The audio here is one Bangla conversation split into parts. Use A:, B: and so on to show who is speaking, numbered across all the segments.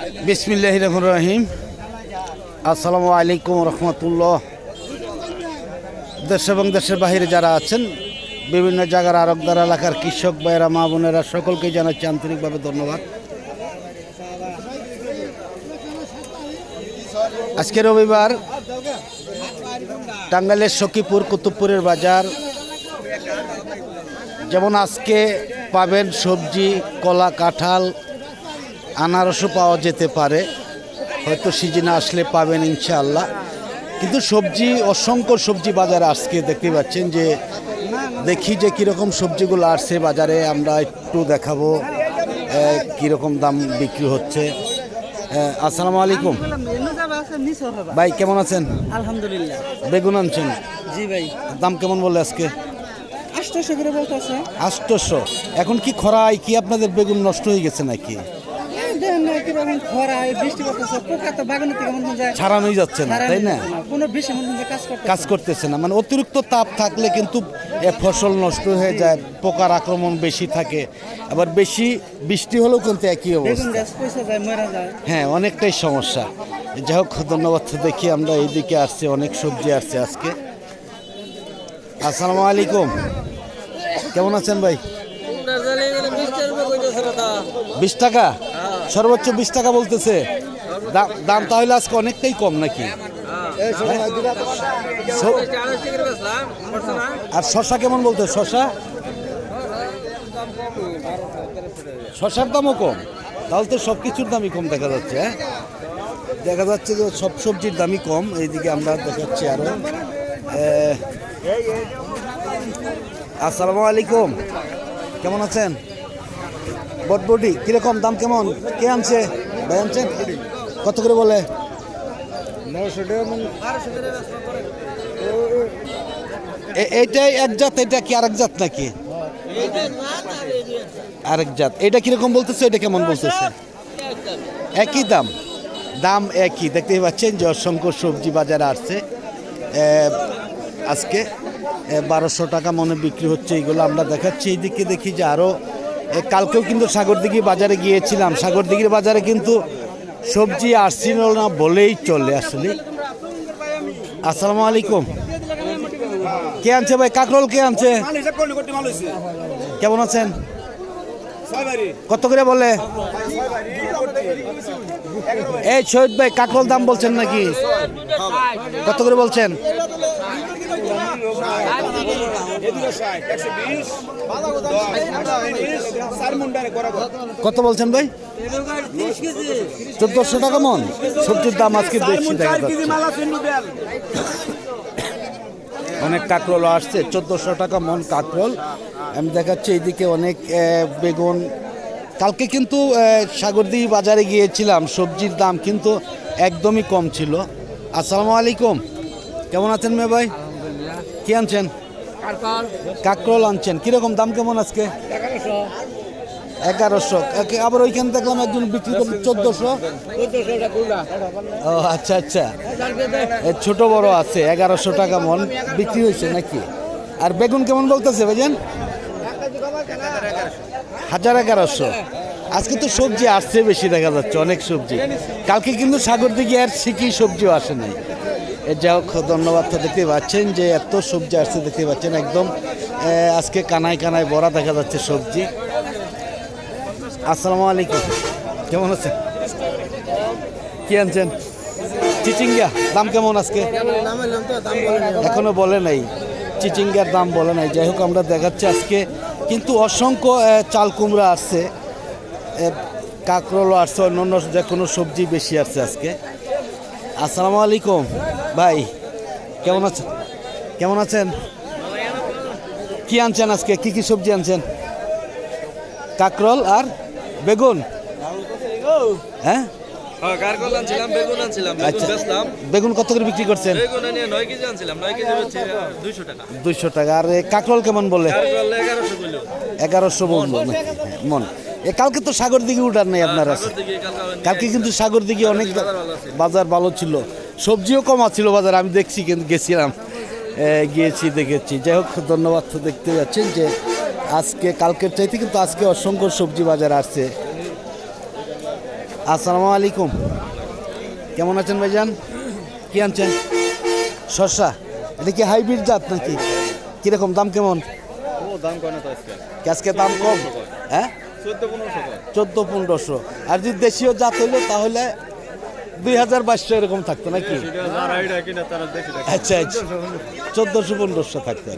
A: বিসমিল্লাহির রহমানির রহিম। আসসালামু আলাইকুম রহমতুল্লাহ। দেশ এবং দেশের বাহিরে যারা আছেন, বিভিন্ন জায়গার আরবদার এলাকার কৃষক ভাইয়েরা, মা বোনেরা, সকলকে জানাচ্ছি আন্তরিকভাবে ধন্যবাদ। আজকে রবিবার, টাঙ্গাইলের সখীপুর কুতুবপুরের বাজার। যেমন আজকে পাবেন সবজি, কলা, কাঁঠাল, আনারসও পাওয়া যেতে পারে, হয়তো সিজনে আসলে পাবেন ইনশাআল্লাহ। কিন্তু সবজি, অসংখ্য সবজি বাজারে আজকে দেখতে পাচ্ছেন। যে দেখি যে কীরকম সবজিগুলো আসছে বাজারে, আমরা একটু দেখাবো কীরকম দাম বিক্রি হচ্ছে। আসসালামু আলাইকুম ভাই, কেমন আছেন?
B: আলহামদুলিল্লাহ।
A: বেগুন আনছেন?
B: জি ভাই।
A: দাম কেমন বলে আজকে?
B: 800 করে বলতেছে।
A: 800। এখন কি খরায় কি আপনাদের বেগুন নষ্ট হয়ে গেছে নাকি? ছাড়ানোই যাচ্ছে না, তাই না? কাজ করতেছে না, মানে অতিরিক্ত তাপ থাকলে কিন্তু ফসল নষ্ট হয়ে যায়, পোকার আক্রমণ বেশি থাকে। আবার বেশি বৃষ্টি হলেও কিন্তু একই অবস্থা। হ্যাঁ, অনেকটাই সমস্যা। যাই হোক, ধন্যবাদ। দেখি আমরা এইদিকে আসছে, অনেক সবজি আসছে আজকে। আসসালামু আলাইকুম, কেমন আছেন ভাই? 20 টাকা, সর্বোচ্চ 20 টাকা বলতেছে দাম। তাহলে আজকে অনেকটাই কম নাকি? আর শশা কেমন বলতে? শশার দামও কম? তাহলে তো সব কিছুর দামই কম দেখা যাচ্ছে। হ্যাঁ, দেখা যাচ্ছে যে সব সবজির দামই কম। এইদিকে আমরা দেখাচ্ছি আরো। আসসালামু আলাইকুম, কেমন আছেন? বটবটি কিরকম দাম, কেমন? কে আনছে? ভাই আনছেন? কত করে বলে?
C: 900 টাকা।
A: এইটাই এক জাত, এটা কি আরেক জাত নাকি? আরেক জাত। এটা কিরকম বলতেছে, এটা কেমন বলতেছে? একই দাম, দাম একই। দেখতেই পাচ্ছেন যে অসংখ্য সবজি বাজারে আসছে আজকে। 1200 টাকা মনে বিক্রি হচ্ছে এইগুলো আমরা দেখাচ্ছি। এইদিকে দেখি যে আরও, কালকেও কিন্তু সাগরদিঘি বাজারে গিয়েছিলাম। সাগরদিঘির বাজারে কিন্তু সবজি আসছিল না বলেই চলে আসলে। আসসালামু আলাইকুম, কে আনছে ভাই? কাকরোল কে আনছে? কেমন আছেন? কত করে বলে? এই শহীদ ভাই, কাকরোল দাম বলছেন নাকি? কত করে বলছেন? কত বলছেন ভাই? 1400 টাকা মন। সবজির দাম আজকে বেশি দেখা যাচ্ছে। অনেক কাকরোল আসছে, 1400 টাকা মন কাকরোল আমি দেখাচ্ছি। এইদিকে অনেক বেগুন। কালকে কিন্তু সাগরদিঘি বাজারে গিয়েছিলাম, সবজির দাম কিন্তু একদমই কম ছিল। আসসালামু আলাইকুম, কেমন আছেন মেয়ে ভাই? কি আনছেন? কাকরোল আনছেন। কিরকম দাম কেমন আজকে? 1100। আবার ওইখানে দেখলাম একজন বিক্রি করছে 1400। ও আচ্ছা আচ্ছা, ছোট বড় আছে। 1100 টাকা মন বিক্রি হয়েছে নাকি? আর বেগুন কেমন বলতেছে ভাইজান? 1100। আজকে তো সবজি আসছে বেশি দেখা যাচ্ছে, অনেক সবজি। কালকে কিন্তু সাগরদিঘি আর শিখি সবজিও আসে নাই। যাই হোক, ধন্যবাদ। তো দেখতে পাচ্ছেন যে এত সবজি আসছে, দেখতে পাচ্ছেন একদম আজকে কানায় কানায় ভরা দেখা যাচ্ছে সবজি। আসসালামু আলাইকুম, কেমন আছেন? কি আনছেন? চিচিঙ্গা দাম কেমন আজকে? এখনো বলে নাই, চিচিঙ্গার দাম বলে নাই। যাই হোক, আমরা দেখাচ্ছি আজকে কিন্তু অসংখ্য চাল কুমড়া আসছে, কাঁকরোলও আসছে, অন্যান্য যে কোনো সবজি বেশি আসছে আজকে। আসসালামু আলাইকুম ভাই, কেমন আছেন? কেমন আছেন? কি আনছেন আজকে? কি কি সবজি আনছেন? কাঁকরোল আর বেগুন? হ্যাঁ, বেগুন কত করে বিক্রি করছেন? 200 টাকা। আর কাঁকরোল কেমন বলে? 1100 বলবো মন। কালকে তো সাগরদিঘি উঠার নেই আপনার আছে? কালকে কিন্তু সাগরদিঘি অনেক বাজার ভালো ছিল, সবজিও কম ছিল বাজার, আমি দেখছি, কিন্তু গেছিলাম, গিয়েছি, দেখেছি। যাই হোক, ধন্যবাদ। তো দেখতে যাচ্ছেন যে আজকে কালকের চাইতে কিন্তু আজকে অসংখ্য সবজি বাজার আসছে। আসসালামু আলাইকুম, কেমন আছেন ভাইজান? কি আনছেন? শসা, এটা কি হাইব্রিড জাত নাকি? কিরকম দাম কেমন?
C: দাম কয় না তো আজকে
A: আজকে দাম কম, হ্যাঁ 1400-1500। আর যদি দেশীয় জাত হইলো তাহলে 2200 এরকম থাকতো নাকি? আচ্ছা আচ্ছা, 1400-1500 থাকতো।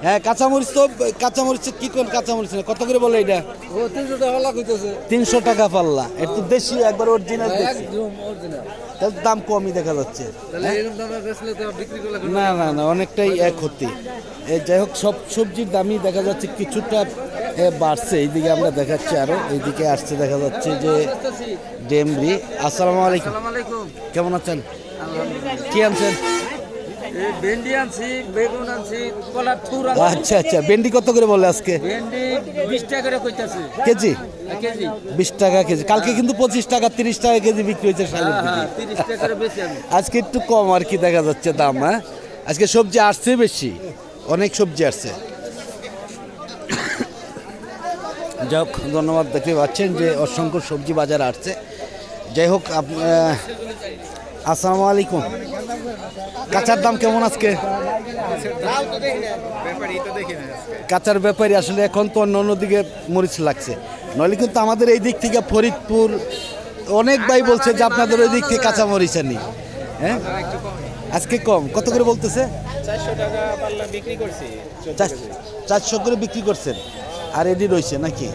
A: হ্যাঁ, কাঁচামরিচ কি কোন কাঁচামরিচ না, কত করে বলে এটা? 300 টাকা পাল্লা। এটা তো দেশীয়, একবার অরিজিনাল। তাহলে দাম কমই দেখা যাচ্ছে। না না না, অনেকটাই এক ক্ষতি। যাই হোক, সব সবজির দামই দেখা যাচ্ছে কিছুটা বাড়ছে। এইদিকে আমরা দেখাচ্ছি, আরো এইদিকে আসছে দেখা যাচ্ছে যে ডেমরি। আসসালামু আলাইকুম, কেমন আছেন? কি আনছেন?
B: ভেন্ডি আনছি, বেগুন আনছি, কলার থুর
A: আচ্ছা আচ্ছা, ভেন্ডি কত করে বলে আজকে?
B: ভেন্ডি 20 টাকা করে কইতাছে
A: কেজি?
B: কেজি।
A: 20 টাকা কেজি। কালকে কিন্তু 25 টাকা 30 টাকা কেজি বিক্রি হয়েছে শাকের কেজি।
B: 30 টাকা করে বেশি আমি।
A: আজকে একটু কম আর কি দেখা যাচ্ছে দাম। হ্যাঁ, আজকে সবজি আসছে বেশি, অনেক সবজি আসছে। যাই হোক, ধন্যবাদ। দেখতে পাচ্ছেন যে অসংখ্য সবজি বাজার আসছে। যাই হোক, আসসালামু আলাইকুম, কাঁচার দাম কেমন আজকে? কাঁচার ব্যাপারী আসলে এখন তো অন্য দিকে মরিচ লাগছে, নইলে কিন্তু আমাদের এই দিক থেকে ফরিদপুর অনেক ভাই বলছে যে আপনাদের ওই দিক থেকে কাঁচা মরিচ আনি। হ্যাঁ, আজকে কম। কত করে বলতেছে?
C: 400 টাকা পাল্লা বিক্রি করছি।
A: 400 করে বিক্রি করছেন, আর এডি রয়েছে নাকি?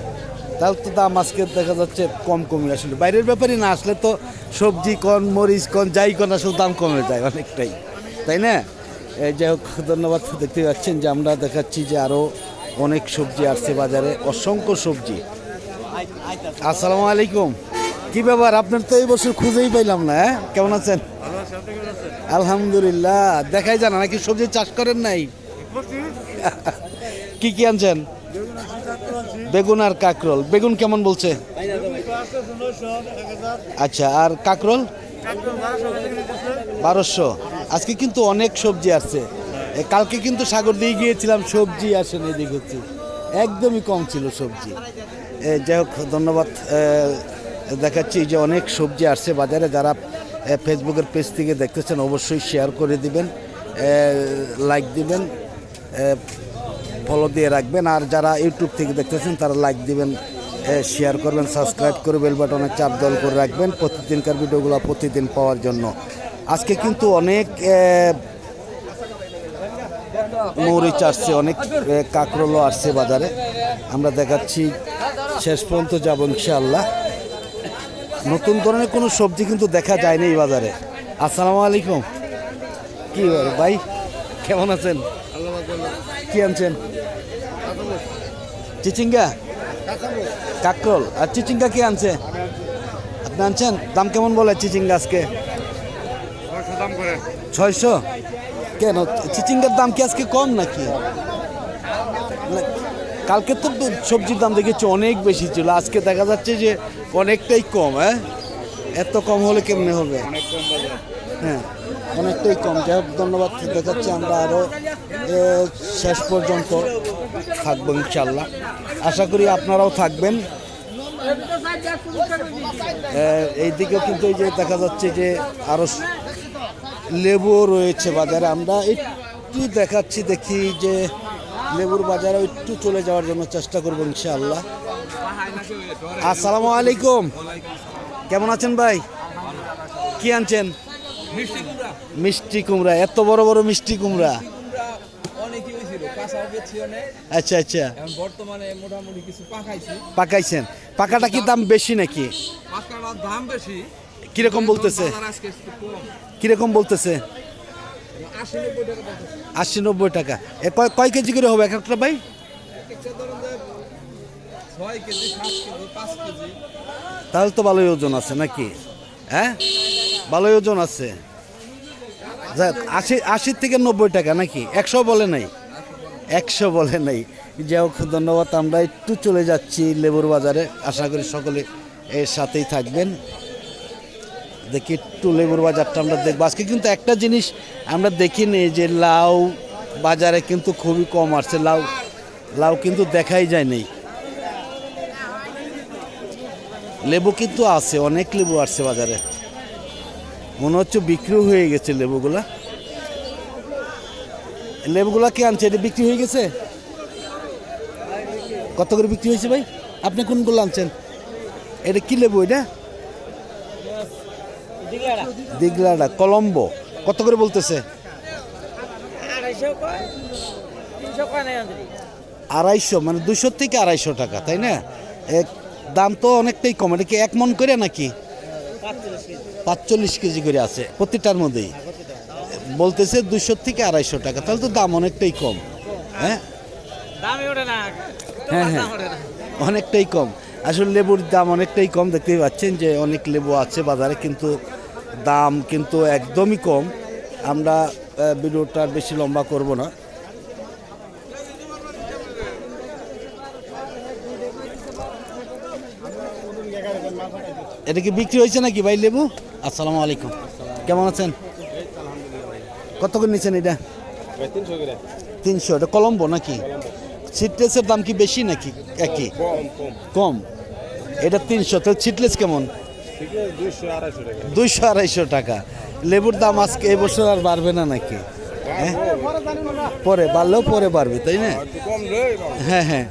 A: তাহলে তো দাম আজকে দেখা যাচ্ছে কমই। আসলে বাইরের ব্যাপারই না আসলে তো সবজি কোন মরিচ কোন যাই কোন আসলে দাম কমে যায় অনেকটাই, তাই না? যাই হোক, ধন্যবাদ। দেখতে পাচ্ছেন যে আমরা দেখাচ্ছি যে আরও অনেক সবজি আসছে বাজারে, অসংখ্য সবজি। আসসালামু আলাইকুম, কি ব্যাপার? আপনার তো এই বছর খুঁজেই পাইলাম না। হ্যাঁ, কেমন আছেন? আলহামদুলিল্লাহ। দেখাই জানা নাকি সবজি চাষ করেন নাই? কি কি আনছেন? বেগুন আর কাকরোল। বেগুন কেমন বলছে? আচ্ছা, আর কাকরোল 1200। আজকে কিন্তু অনেক সবজি আসছে। কালকে কিন্তু সাগর দিয়ে গিয়েছিলাম, সবজি আসেনি, দেখেছি একদমই কম ছিল সবজি। যাই হোক, ধন্যবাদ। দেখাচ্ছি যে অনেক সবজি আসছে বাজারে। যারা ফেসবুকের পেজ থেকে দেখতেছেন অবশ্যই শেয়ার করে দিবেন, লাইক দিবেন, ফলো দিয়ে রাখবেন। আর যারা ইউটিউব থেকে দেখতেছেন তারা লাইক দিবেন, শেয়ার করবেন, সাবস্ক্রাইব করে বেল বাটনে চাপ দল করে রাখবেন প্রতিদিনকার ভিডিওগুলো প্রতিদিন পাওয়ার জন্য। আজকে কিন্তু অনেক মরিচ আসছে, অনেক কাঁকরোলও আসছে বাজারে। আমরা দেখাচ্ছি, শেষ পর্যন্ত যাবো ইনশাআল্লাহ। নতুন ধরনের কোনো সবজি কিন্তু দেখা যায়নি এই বাজারে। আসসালামু আলাইকুম, কি ভাই, কেমন আছেন? কি আনছেন? চিচিঙ্গা, কাকরোল আর চিচিঙ্গা কি আনছে? আপনি আনছেন? দাম কেমন বলে চিচিঙ্গা আজকে? 600। কেন, চিচিঙ্গার দাম কি আজকে কম নাকি? কালকে তো সবজির দাম দেখেছি অনেক বেশি ছিল, আজকে দেখা যাচ্ছে যে অনেকটাই কম। হ্যাঁ, এত কম হলে কেমনে হবে? হ্যাঁ, অনেকটাই কম। যাই হোক, ধন্যবাদ। দেখাচ্ছি আমরা আরও শেষ পর্যন্ত থাকবো ইনশাল্লাহ। আশা করি আপনারাও থাকবেন। এই দিকেও কিন্তু এই যে দেখা যাচ্ছে যে আরও লেবুও রয়েছে বাজারে। আমরা একটু দেখাচ্ছি, দেখি যে লেবুর বাজারে একটু চলে যাওয়ার জন্য চেষ্টা করবো ইনশাআল্লাহ। আসসালামু আলাইকুম, কেমন আছেন ভাই? কি আনছেন? মিষ্টি কুমড়া। এত বড় বড় মিষ্টি কুমড়া? আচ্ছা আচ্ছা,
C: বর্তমানে মোটামুটি কিছু
A: পাকাইছেন। পাকাটা কি দাম বেশি নাকি?
C: দাম বেশি।
A: কিরকম বলতেছে? কিরকম বলতেছে? 80-90 টাকা। কয় কেজি করে হবে এক একটা ভাই?
C: 6 কেজি, 7 কেজি, 5 কেজি।
A: তাহলে তো ভালোই ওজন আছে নাকি? হ্যাঁ, ভালোই ওজন আছে। 80 থেকে 90 টাকা নাকি? 100 বলে নাই? 100 বলে নাই। যাই হোক, ধন্যবাদ। আমরা একটু চলে যাচ্ছি লেবুর বাজারে, আশা করি সকলে এর সাথেই থাকবেন। দেখি একটু লেবুর বাজারটা আমরা দেখবো। আজকে কিন্তু একটা জিনিস আমরা দেখিনি যে লাউ বাজারে কিন্তু খুবই কম আসছে। লাউ কিন্তু দেখাই যায় নেই। লেবু কিন্তু আছে, অনেক লেবু আসছে বাজারে, মনে হচ্ছে বিক্রি হয়ে গেছে লেবুগুলা। লেবুগুলা কে আনছে, এটা বিক্রি হয়ে গেছে? কত করে বিক্রি হয়েছে ভাই? আপনি কোনগুলো আনছেন? এটা কি লেবু এটা? দিগলাটা কলম্বো। কত করে বলতেছে? 250, মানে 200 থেকে 250 টাকা, তাই না? দাম তো অনেকটাই কম। এটা কি 1 মন করে নাকি? 45 কেজি করে আছে প্রতিটার মধ্যেই। বলতেছে 200 থেকে 250 টাকা, তাহলে তো দাম অনেকটাই কম। হ্যাঁ হ্যাঁ হ্যাঁ, অনেকটাই কম। আসলে লেবুর দাম অনেকটাই কম, দেখতেই পাচ্ছেন যে অনেক লেবু আছে বাজারে, কিন্তু দাম কিন্তু একদমই কম। আমরা ভিডিওটা আর বেশি লম্বা করব না। এটা কি বিক্রি হয়েছে নাকি ভাই লেবু? আসসালামু আলাইকুম, কেমন আছেন? কত করে নিচ্ছেন এটা? 300। এটা কলম্বো নাকি? সিটলেসের দাম কি বেশি নাকি একই? কম। এটা 300, তাহলে সিটলেস কেমন? 200-250 টাকা। লেবুর দাম আজকে এই বছর আর বাড়বে না নাকি? হ্যাঁ, পরে বাড়লেও পরে বাড়বে, তাই না? হ্যাঁ হ্যাঁ,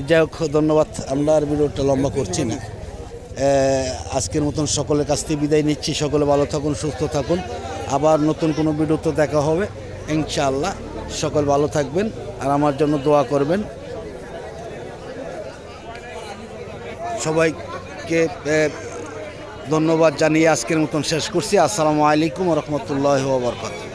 A: যাই হোক, ধন্যবাদ। আমরা আর ভিডিওটা লম্বা করছি না। আজকের মতন সকলের কাছ থেকে বিদায় নিচ্ছি। সকলে ভালো থাকুন, সুস্থ থাকুন। আবার নতুন কোনো ভিডিওতে দেখা হবে ইনশাআল্লাহ। সকল ভালো থাকবেন আর আমার জন্য দোয়া করবেন। সবাইকে ধন্যবাদ জানিয়ে আজকের মতন শেষ করছি। আসসালামু আলাইকুম ওয়া রাহমাতুল্লাহি ওয়া বারাকাতুহু।